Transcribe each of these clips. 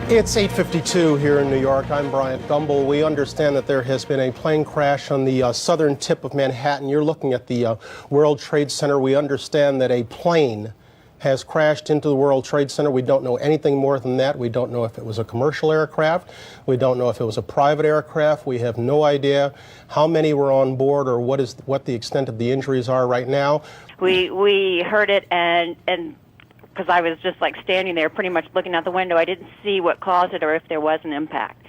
It's 8:52 here in New York. I'm Bryant Gumbel. We understand that there has been a plane crash on the southern tip of Manhattan. You're looking at the World Trade Center. We understand that a plane has crashed into the World Trade Center. We don't know anything more than that. We don't know if it was a commercial aircraft. We don't know if it was a private aircraft. We have no idea how many were on board or what the extent of the injuries are right now. We heard it and because I was just like standing there pretty much looking out the window. I didn't see what caused it or if there was an impact.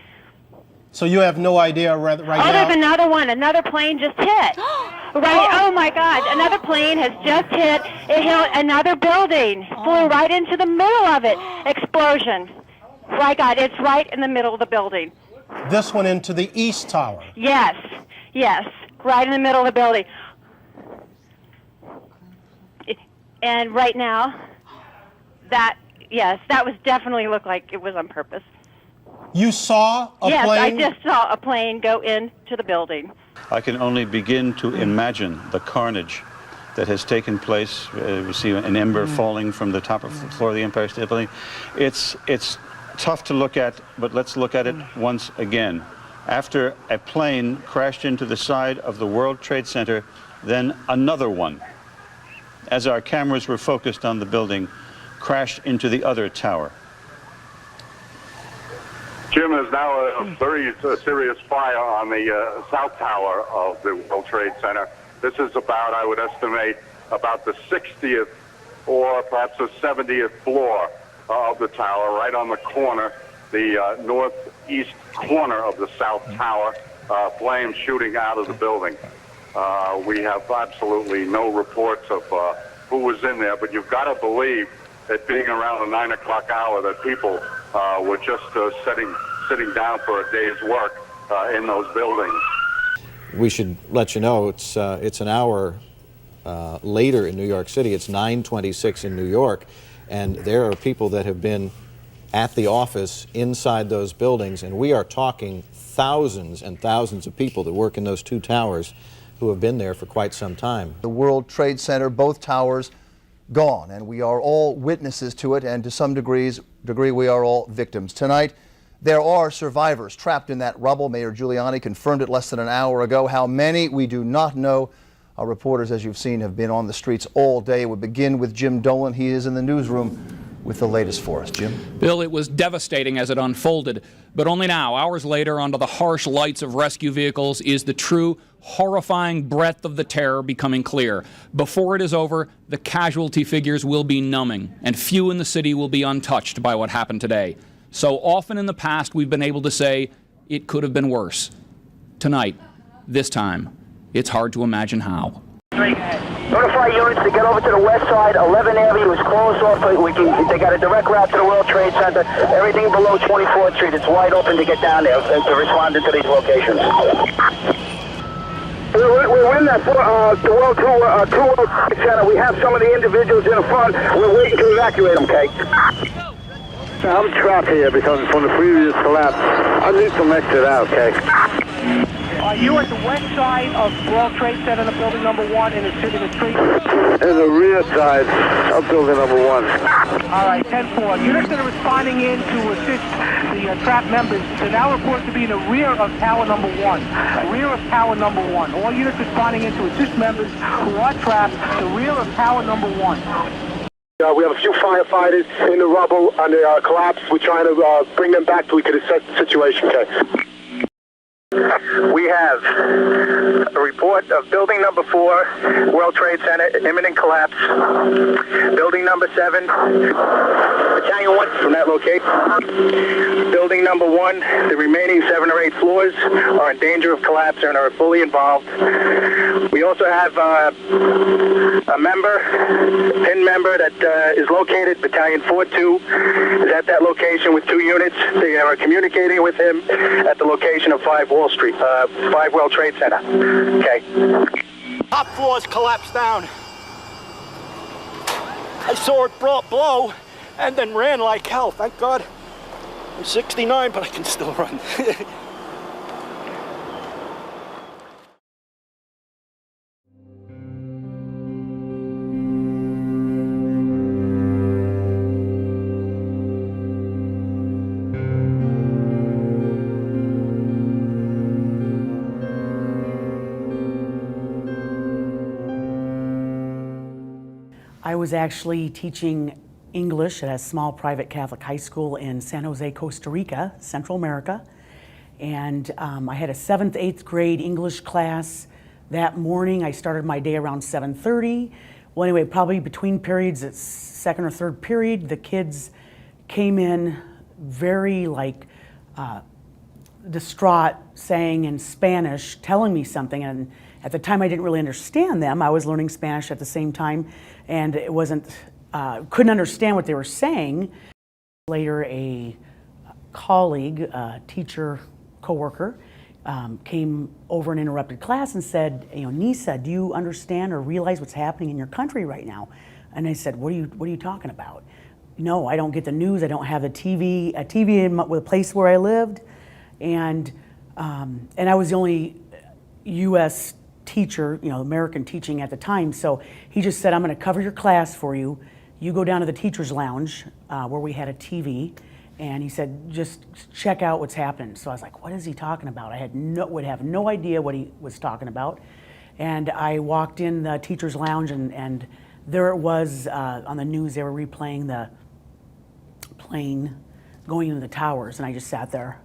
So you have no idea right now? Oh, there's another one. Another plane just hit. Right. Oh, my God. Another plane has just hit. It hit another building. Flew right into the middle of it. Explosion. My God, it's right in the middle of the building. This one into the East Tower? Yes. Yes. Right in the middle of the building. And right now, that was definitely looked like it was on purpose. You saw a plane? Yes, I just saw a plane go into the building. I can only begin to imagine the carnage that has taken place. We see an ember falling from the top of the floor of the Empire State Building. It's tough to look at, but let's look at it once again. After a plane crashed into the side of the World Trade Center, then another one, as our cameras were focused on the building, crashed into the other tower. Jim, is now a very serious fire on the South Tower of the World Trade Center. This is about, I would estimate, about the 60th or perhaps the 70th floor of the tower, right on the corner, the northeast corner of the South Tower, flames shooting out of the building. We have absolutely no reports of who was in there, but you've got to believe that being around the 9 o'clock hour that people were just sitting down for a day's work in those buildings. We should let you know it's an hour later in New York City. It's 9:26 in New York, and there are people that have been at the office inside those buildings, and we are talking thousands and thousands of people that work in those two towers who have been there for quite some time. The World Trade Center, both towers gone, and we are all witnesses to it, and to some degree we are all victims. Tonight, there are survivors trapped in that rubble. Mayor Giuliani confirmed it less than an hour ago. How many, we do not know. Our reporters, as you've seen, have been on the streets all day. We begin with Jim Dolan. He is in the newsroom with the latest for us. Jim? Bill, it was devastating as it unfolded, but only now, hours later, under the harsh lights of rescue vehicles, is the true horrifying breadth of the terror becoming clear. Before it is over, the casualty figures will be numbing, and few in the city will be untouched by what happened today. So often in the past, we've been able to say, it could have been worse. Tonight, this time, it's hard to imagine how. Notify units to get over to the west side. 11th Avenue is closed off. They got a direct route to the World Trade Center. Everything below 24th Street, it's wide open to get down there to respond to these locations. We're in that the World Trade Center. We have some of the individuals in the front. We're waiting to evacuate them, okay? I'm trapped here because from the previous collapse. I need some exit out, okay? Are you at the west side of World Trade Center, the building number 1 in the street? In the rear side of building number 1. All right, 10-4. Units that are responding in to assist the trapped members, they're now reported to be in the rear of tower number 1. Rear of tower number 1. All units responding in to assist members who are trapped, the rear of tower number 1. We have a few firefighters in the rubble and they collapsed. We're trying to bring them back so we can assess the situation, okay? We have a report of building number 4, World Trade Center, imminent collapse. Building number 7, Battalion 1 from that location. Building number 1, the remaining 7 or 8 floors are in danger of collapse and are fully involved. We also have a PIN member that is located, Battalion 4-2, is at that location with 2 units. They are communicating with him at the location of 5 Wall Street, 5 World Trade Center. Okay. Top floors collapsed down. I saw it blow and then ran like hell. Thank God. I'm 69, but I can still run. I was actually teaching English at a small private Catholic high school in San Jose, Costa Rica, Central America. And I had a 7th, 8th grade English class that morning. I started my day around 7:30. Well, anyway, probably between periods, at second or third period, the kids came in very distraught, saying in Spanish, telling me something. And at the time, I didn't really understand them. I was learning Spanish at the same time, and it wasn't, couldn't understand what they were saying. Later, a colleague, teacher, coworker, came over and interrupted class and said, Nisa, do you understand or realize what's happening in your country right now? And I said, what are you talking about? No, I don't get the news. I don't have a TV in the place where I lived. And I was the only U.S. teacher, American teaching at the time. So he just said, I'm going to cover your class for you. You go down to the teacher's lounge where we had a TV. And he said, just check out what's happening. So I was like, what is he talking about? I would have no idea what he was talking about. And I walked in the teacher's lounge, and there it was on the news. They were replaying the plane going into the towers. And I just sat there,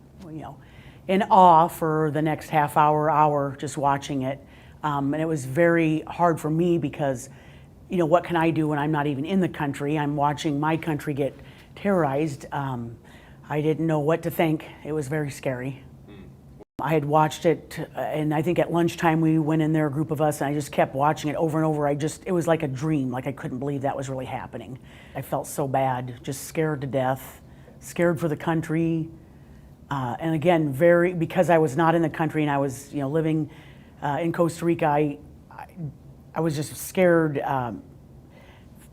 in awe for the next half hour, just watching it. And it was very hard for me because, what can I do when I'm not even in the country? I'm watching my country get terrorized. I didn't know what to think. It was very scary. I had watched it, and I think at lunchtime we went in there, a group of us, and I just kept watching it over and over. It was like a dream, like I couldn't believe that was really happening. I felt so bad, just scared to death, scared for the country. And again, because I was not in the country and I was, living in Costa Rica, I was just scared,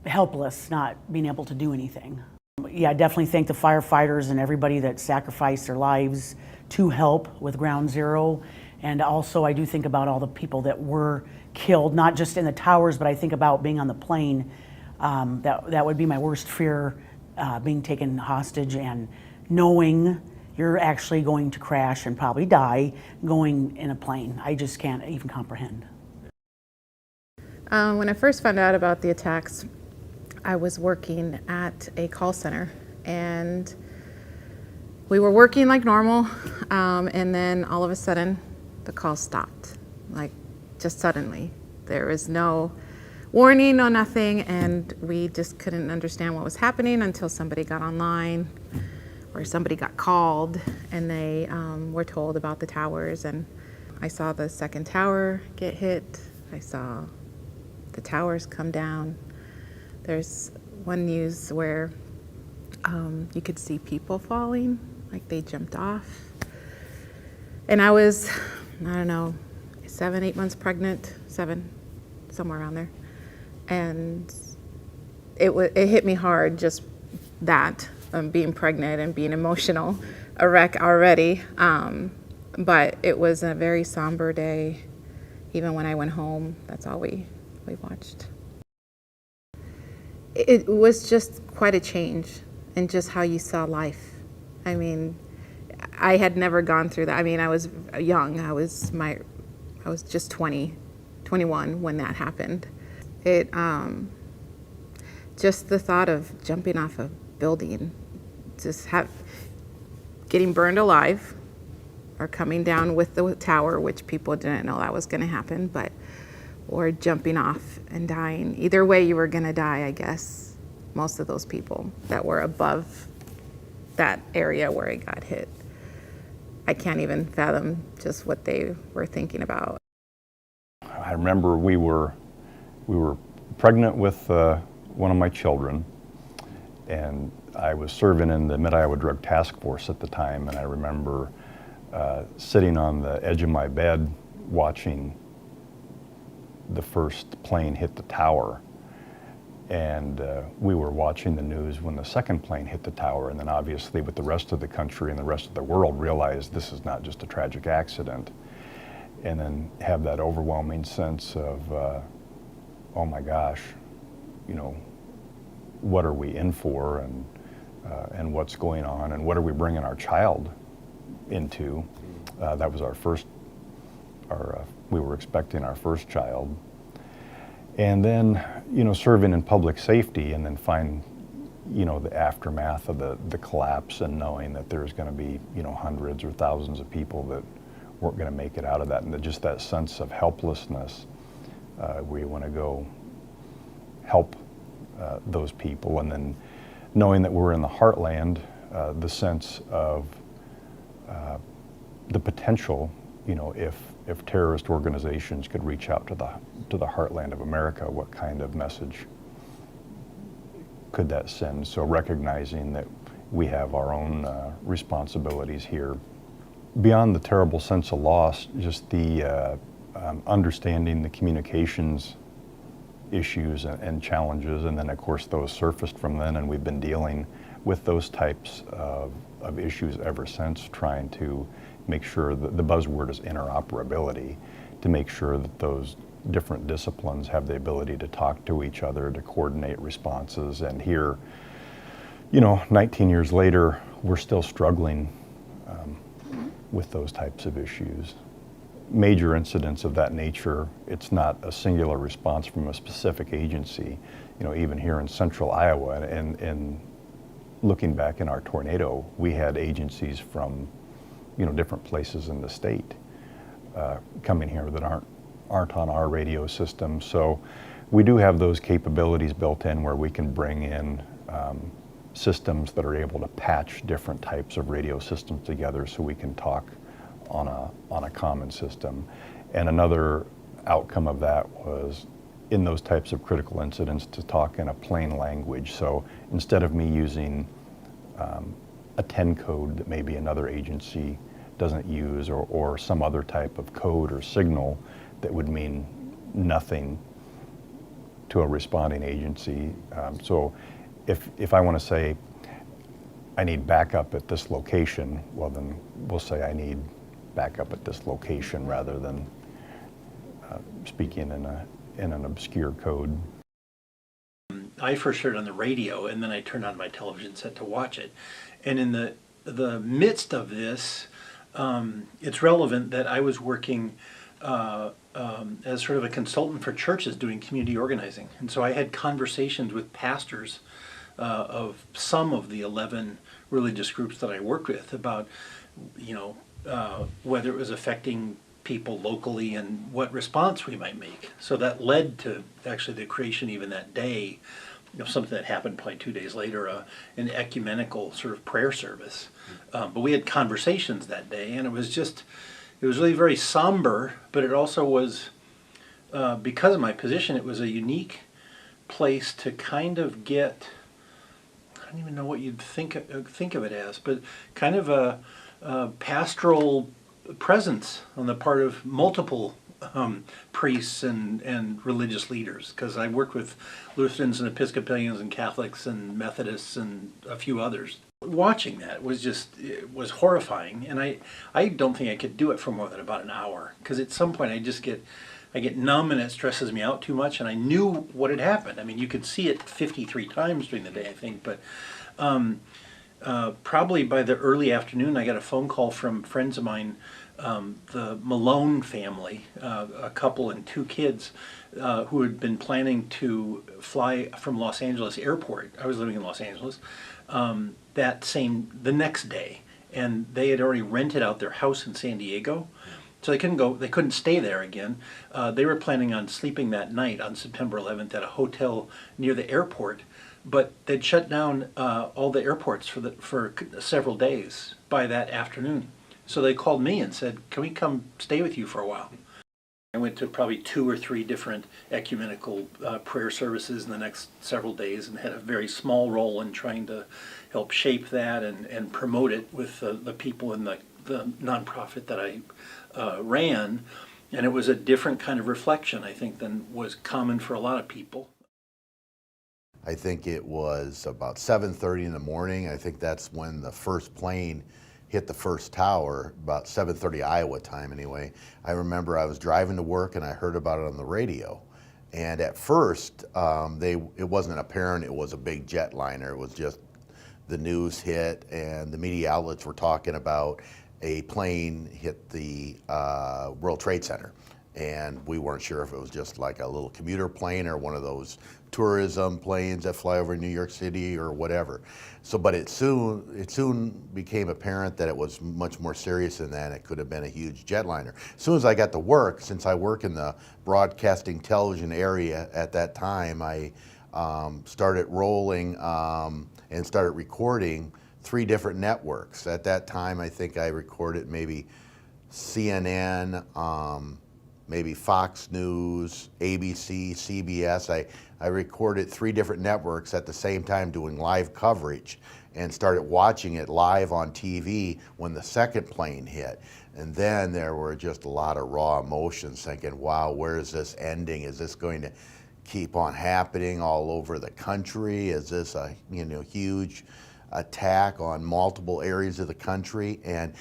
helpless, not being able to do anything. Yeah, I definitely thank the firefighters and everybody that sacrificed their lives to help with Ground Zero. And also I do think about all the people that were killed, not just in the towers, but I think about being on the plane. That would be my worst fear, being taken hostage and knowing you're actually going to crash and probably die going in a plane. I just can't even comprehend. When I first found out about the attacks, I was working at a call center, and we were working like normal, and then all of a sudden the call stopped, just suddenly. There was no warning, no nothing, and we just couldn't understand what was happening until somebody got online or somebody got called, and they were told about the towers. And I saw the second tower get hit. I saw the towers come down. There's one news where you could see people falling, like they jumped off. And I was, 7, 8 months pregnant, 7, somewhere around there. And it hit me hard, just that, being pregnant and being emotional, a wreck already. But it was a very somber day. Even when I went home, that's all we watched. It was just quite a change in just how you saw life. I mean, I had never gone through that. I mean, I was young. I was just 21 when that happened. Just the thought of jumping off a building, getting burned alive, or coming down with the tower, which people didn't know that was going to happen, or jumping off and dying. Either way, you were going to die, I guess. Most of those people that were above that area where it got hit, I can't even fathom just what they were thinking about. I remember we were pregnant with one of my children, and I was serving in the Mid-Iowa Drug Task Force at the time, and I remember sitting on the edge of my bed watching the first plane hit the tower. And we were watching the news when the second plane hit the tower, and then obviously with the rest of the country and the rest of the world realized this is not just a tragic accident. And then have that overwhelming sense of, oh my gosh, what are we in for, and what's going on, and what are we bringing our child into? That was our first, we were expecting our first child. And then, you know, serving in public safety and then find, you know, the aftermath of the collapse and knowing that there's going to be, you know, hundreds or thousands of people that weren't going to make it out of that, and just that sense of helplessness where you want to go help those people, and then knowing that we're in the heartland, the sense of the potential, you know, if terrorist organizations could reach out to the heartland of America, what kind of message could that send? So recognizing that we have our own responsibilities here. Beyond the terrible sense of loss, just the understanding the communications issues and challenges, and then of course those surfaced from then, and we've been dealing with those types of issues ever since, trying to make sure that the buzzword is interoperability, to make sure that those different disciplines have the ability to talk to each other, to coordinate responses. And here, you know, 19 years later, we're still struggling with those types of issues. Major incidents of that nature, it's not a singular response from a specific agency. You know, even here in central Iowa, and looking back in our tornado, we had agencies from, you know, different places in the state coming here that aren't on our radio system. So we do have those capabilities built in where we can bring in systems that are able to patch different types of radio systems together so we can talk on a common system. And another outcome of that was, in those types of critical incidents, to talk in a plain language. So instead of me using a 10 code that maybe another agency doesn't use, or some other type of code or signal that would mean nothing to a responding agency. So if I want to say I need backup at this location, well then we'll say I need backup at this location rather than speaking in an obscure code. I first heard it on the radio, and then I turned on my television set to watch it. And in the midst of this, it's relevant that I was working as sort of a consultant for churches doing community organizing. And so I had conversations with pastors of some of the 11 religious groups that I worked with about, you know, whether it was affecting people locally and what response we might make. So that led to actually the creation even that day, you know, something that happened probably 2 days later, an ecumenical sort of prayer service. But we had conversations that day, and it was really very somber, but it also was, because of my position, it was a unique place to kind of get, I don't even know what you'd think of it as, but kind of a pastoral presence on the part of multiple priests and religious leaders, because I worked with Lutherans and Episcopalians and Catholics and Methodists and a few others. Watching that it was horrifying, and I don't think I could do it for more than about an hour, because at some point I get numb and it stresses me out too much, and I knew what had happened. I mean, you could see it 53 times during the day, I think, but probably by the early afternoon I got a phone call from friends of mine, the Malone family, a couple and 2 kids, who had been planning to fly from Los Angeles airport. I was living in Los Angeles, the next day, and they had already rented out their house in San Diego, so they couldn't stay there again. They were planning on sleeping that night on September 11th at a hotel near the airport, but they'd shut down all the airports for several days by that afternoon. So they called me and said, "Can we come stay with you for a while?" I went to probably 2 or 3 different ecumenical prayer services in the next several days, and had a very small role in trying to help shape that and promote it with the people in the nonprofit that I ran. And it was a different kind of reflection, I think, than was common for a lot of people. I think it was about 7:30 in the morning. I think that's when the first plane hit the first tower, about 7:30 Iowa time anyway. I remember I was driving to work and I heard about it on the radio. And at first, it wasn't apparent it was a big jetliner. It was just the news hit and the media outlets were talking about a plane hit the World Trade Center. and we weren't sure if it was just like a little commuter plane or one of those tourism planes that fly over New York City or whatever. So, but it soon became apparent that it was much more serious than that. It could have been a huge jetliner. As soon as I got to work, since I work in the broadcasting television area at that time, I started rolling and started recording 3 different networks. At that time, I think I recorded maybe CNN, maybe Fox News, ABC, CBS. I recorded 3 different networks at the same time doing live coverage and started watching it live on TV when the second plane hit. And then there were just a lot of raw emotions thinking, wow, where is this ending? Is this going to keep on happening all over the country? Is this a huge attack on multiple areas of the country? And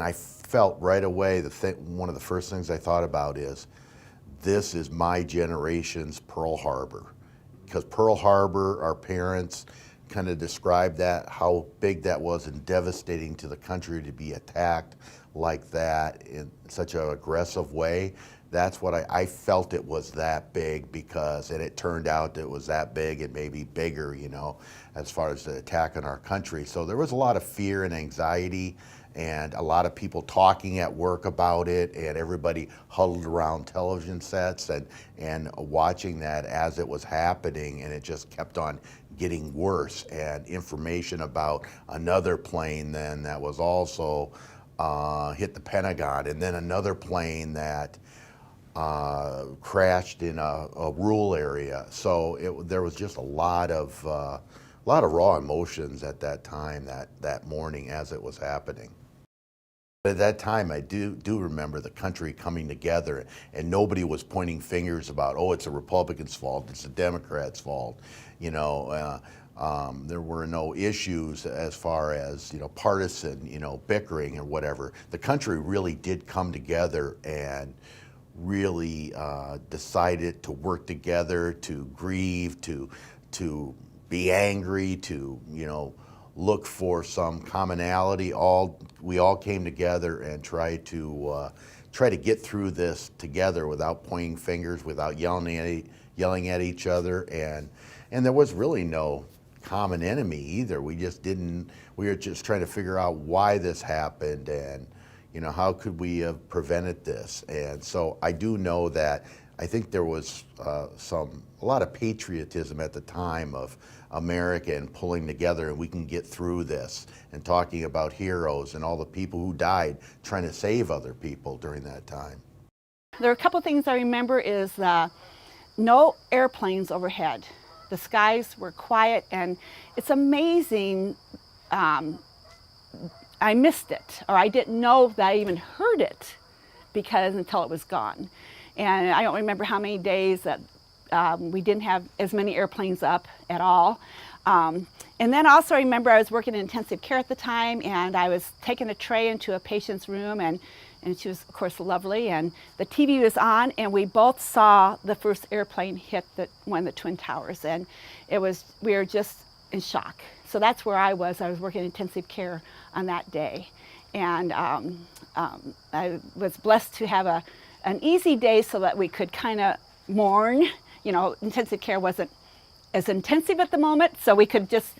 I felt right away, one of the first things I thought about is, this is my generation's Pearl Harbor. Because Pearl Harbor, our parents kind of described that, how big that was and devastating to the country to be attacked like that in such an aggressive way. That's what I felt it was that big, because, and it turned out it was that big and maybe bigger, as far as the attack on our country. So there was a lot of fear and anxiety, and a lot of people talking at work about it, and everybody huddled around television sets and watching that as it was happening, and it just kept on getting worse. And information about another plane then that was also hit the Pentagon, and then another plane that crashed in a rural area. So there was just a lot of raw emotions at that time, that morning as it was happening. At that time, I do remember the country coming together, and nobody was pointing fingers about, oh, it's the Republicans' fault, it's the Democrats' fault. There were no issues as far as partisan, bickering or whatever. The country really did come together and really decided to work together, to grieve, to be angry, to look for some commonality. We all came together and tried to get through this together without pointing fingers, without yelling at each other, and there was really no common enemy either. We were just trying to figure out why this happened, and how could we have prevented this. And so I do know that I think there was a lot of patriotism at the time of America and pulling together, and we can get through this, and talking about heroes and all the people who died trying to save other people during that time. There are a couple things I remember is no airplanes overhead. The skies were quiet, and it's amazing. I missed it, or I didn't know that I even heard it until it was gone. And I don't remember how many days that we didn't have as many airplanes up at all. And then also I remember I was working in intensive care at the time, and I was taking a tray into a patient's room, and she was, of course, lovely, and the TV was on, and we both saw the first airplane hit one of the Twin Towers, and we were just in shock. So that's where I was. I was working in intensive care on that day, and I was blessed to have an easy day so that we could kind of mourn. Intensive care wasn't as intensive at the moment, so we could just,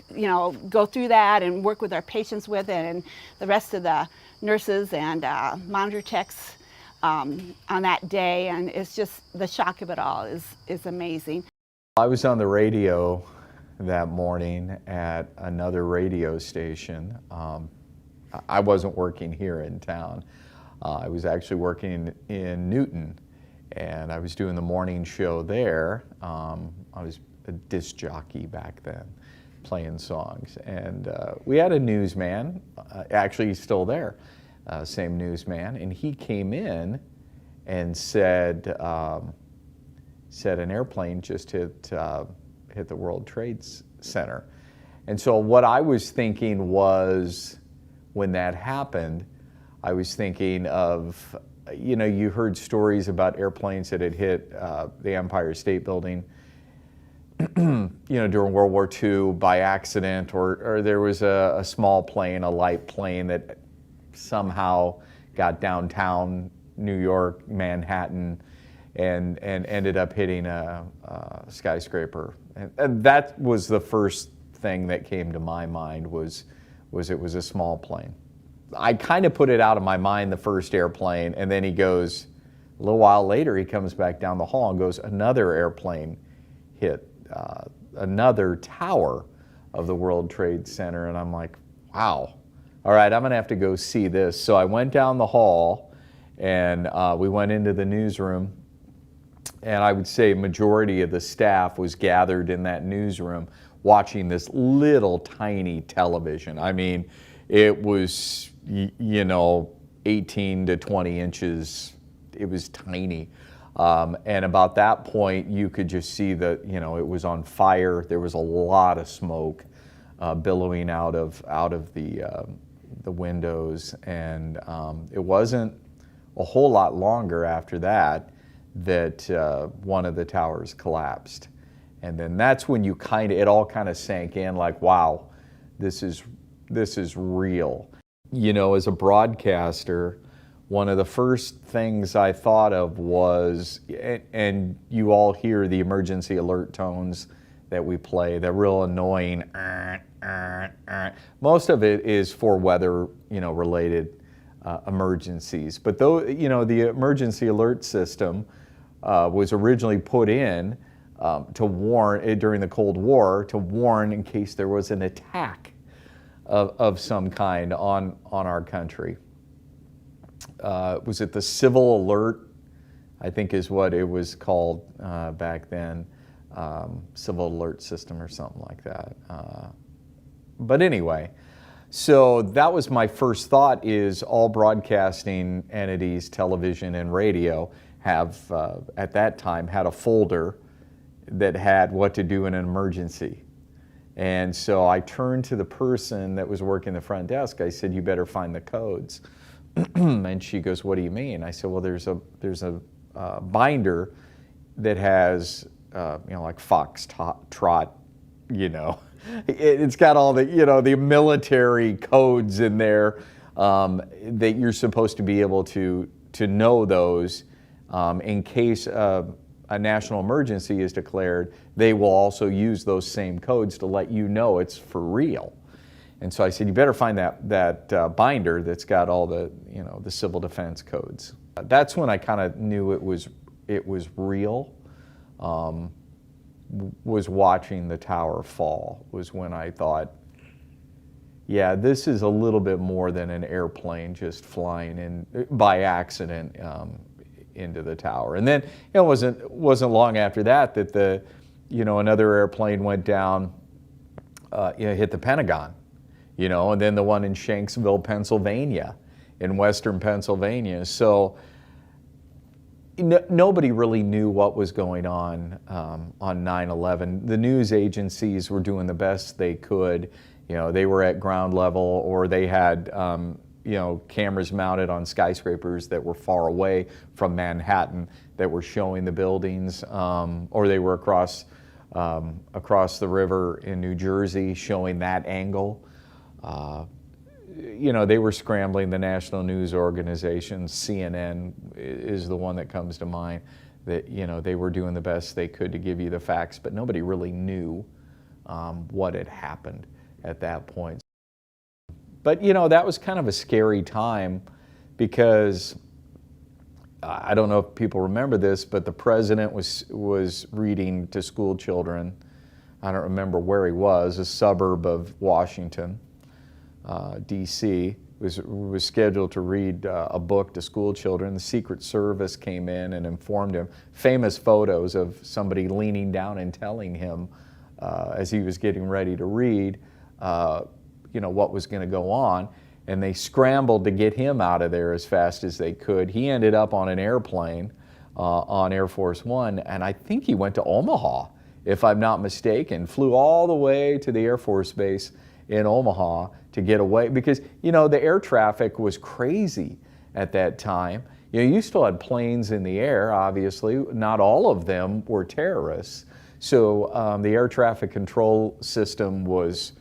go through that and work with our patients with it, and the rest of the nurses and monitor techs on that day, and it's just the shock of it all is amazing. I was on the radio that morning at another radio station. I wasn't working here in town. I was actually working in Newton, and I was doing the morning show there. I was a disc jockey back then, playing songs. And we had a newsman, actually he's still there, same newsman, and he came in and said an airplane just hit the World Trade Center. And so what I was thinking was, when that happened, I was thinking of, you heard stories about airplanes that had hit the Empire State Building, during World War II by accident, or there was a small plane, a light plane that somehow got downtown New York, Manhattan, and ended up hitting a skyscraper. And that was the first thing that came to my mind was it was a small plane. I kind of put it out of my mind, the first airplane, and then he goes, a little while later, he comes back down the hall and goes, another airplane hit another tower of the World Trade Center, and I'm like, wow. All right, I'm gonna have to go see this. So I went down the hall, and we went into the newsroom, and I would say majority of the staff was gathered in that newsroom watching this little tiny television. I mean, it was, 18 to 20 inches. It was tiny. And about that point, you could just see that, it was on fire. There was a lot of smoke billowing out of the windows. And it wasn't a whole lot longer after that one of the towers collapsed. And then that's when it all kind of sank in, like, wow, this is real. As a broadcaster, one of the first things I thought of was, and you all hear the emergency alert tones that we play, the real annoying, most of it is for weather, related emergencies. But though, the emergency alert system was originally put in to warn, during the Cold War, to warn in case there was an attack of some kind on our country. Was it the Civil Alert, I think is what it was called back then, Civil Alert System or something like that. But anyway, so that was my first thought, is all broadcasting entities, television and radio, have at that time had a folder that had what to do in an emergency. And so I turned to the person that was working the front desk. I said, you better find the codes. And she goes, what do you mean? I said, well, there's a binder that has, like Foxtrot, it's got all the, the military codes in there that you're supposed to be able to know those in case a national emergency is declared. They will also use those same codes to let you know it's for real. And so I said, you better find that binder that's got all the, the civil defense codes. That's when I kind of knew it was real. Was watching the tower fall was when I thought, yeah, this is a little bit more than an airplane just flying in by accident into the tower. And then it wasn't long after that another airplane went down, hit the Pentagon. And then the one in Shanksville, Pennsylvania, in western Pennsylvania. So nobody really knew what was going on 9/11. The news agencies were doing the best they could. They were at ground level, or they had cameras mounted on skyscrapers that were far away from Manhattan that were showing the buildings, or they were across the river in New Jersey showing that angle. They were scrambling. The national news organizations, CNN is the one that comes to mind, that, they were doing the best they could to give you the facts, but nobody really knew what had happened at that point. But, that was kind of a scary time, because I don't know if people remember this, but the president was reading to school children. I don't remember where he was, a suburb of Washington. D.C. was scheduled to read a book to school children. The Secret Service came in and informed him. Famous photos of somebody leaning down and telling him as he was getting ready to read, what was going to go on. And they scrambled to get him out of there as fast as they could. He ended up on an airplane on Air Force One, and I think he went to Omaha, if I'm not mistaken. Flew all the way to the Air Force Base in Omaha to get away, because the air traffic was crazy at that time. You still had planes in the air, obviously. Not all of them were terrorists. So the air traffic control system was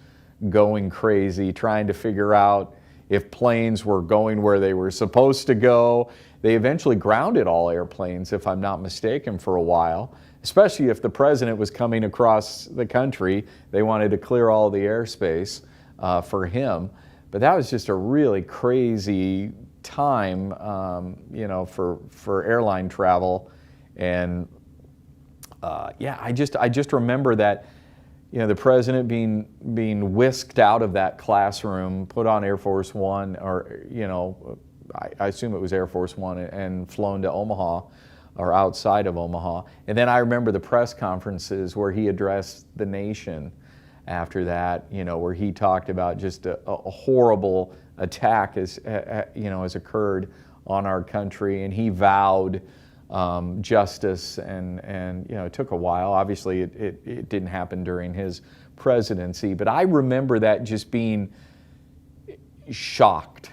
going crazy, trying to figure out, if planes were going where they were supposed to go. They eventually grounded all airplanes, if I'm not mistaken, for a while, especially if the president was coming across the country. They wanted to clear all the airspace for him. But that was just a really crazy time, you know, for airline travel. And yeah, I just remember that, you know, the president being whisked out of that classroom, put on Air Force One, or, you know, I assume it was Air Force One, and flown to Omaha, or outside of Omaha. And then I remember the press conferences where he addressed the nation after that, you know, where he talked about just a horrible attack has occurred on our country, and he vowed justice, and you know, it took a while. Obviously, it didn't happen during his presidency, but I remember that just being shocked.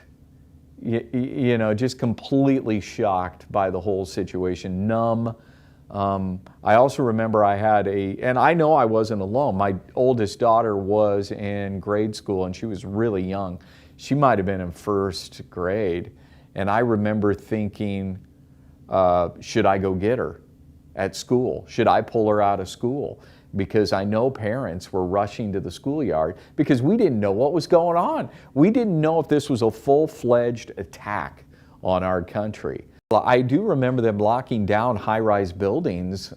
You know, just completely shocked by the whole situation, numb. I also remember I had and I know I wasn't alone. My oldest daughter was in grade school, and she was really young. She might have been in first grade. And I remember thinking, should I go get her at school? Should I pull her out of school? Because I know parents were rushing to the schoolyard because we didn't know what was going on. We didn't know if this was a full-fledged attack on our country. I do remember them locking down high-rise buildings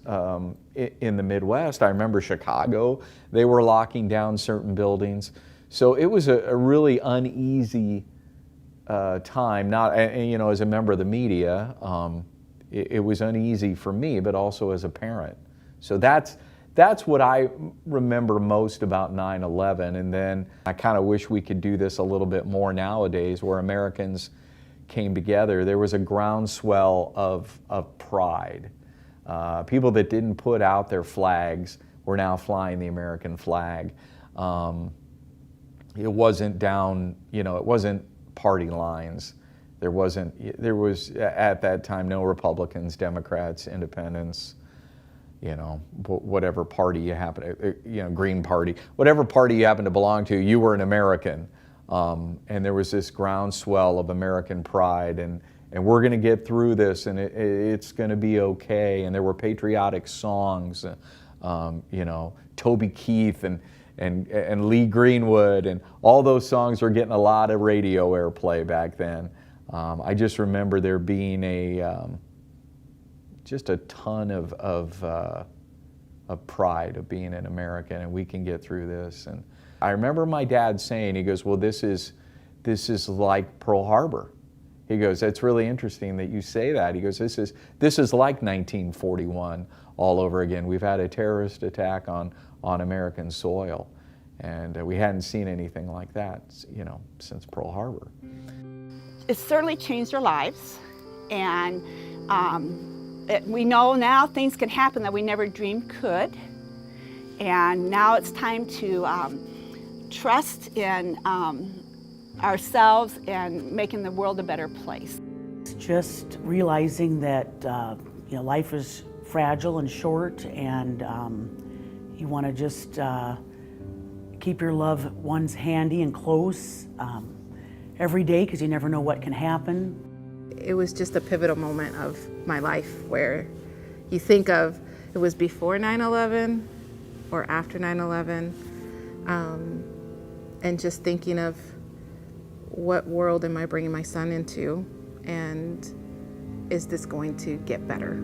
in the Midwest. I remember Chicago, they were locking down certain buildings. So it was a really uneasy time. Not, you know, as a member of the media, it was uneasy for me, but also as a parent. So that's what I remember most about 9/11. And then I kind of wish we could do this a little bit more nowadays, where Americans came together. There was a groundswell of pride. People that didn't put out their flags were now flying the American flag. It wasn't down, you know, it wasn't party lines. There was at that time no Republicans, Democrats, Independents, you know, whatever party you happen to, you know, Green Party, whatever party you happen to belong to, you were an American. And there was this groundswell of American pride, and we're going to get through this, and it's going to be okay. And there were patriotic songs, you know, Toby Keith and Lee Greenwood, and all those songs were getting a lot of radio airplay back then. I just remember there being just a ton of pride of being an American, and we can get through this. And I remember my dad saying, he goes, well, this is like Pearl Harbor. He goes, that's really interesting that you say that. He goes, this is like 1941 all over again. We've had a terrorist attack on American soil, and we hadn't seen anything like that, you know, since Pearl Harbor. It certainly changed our lives, and we know now things can happen that we never dreamed could, and now it's time to trust in ourselves and making the world a better place. Just realizing that you know, life is fragile and short, and you want to just keep your loved ones handy and close every day, because you never know what can happen. It was just a pivotal moment of my life where you think of it was before 9/11 or after 9/11, and just thinking of what world am I bringing my son into, and is this going to get better?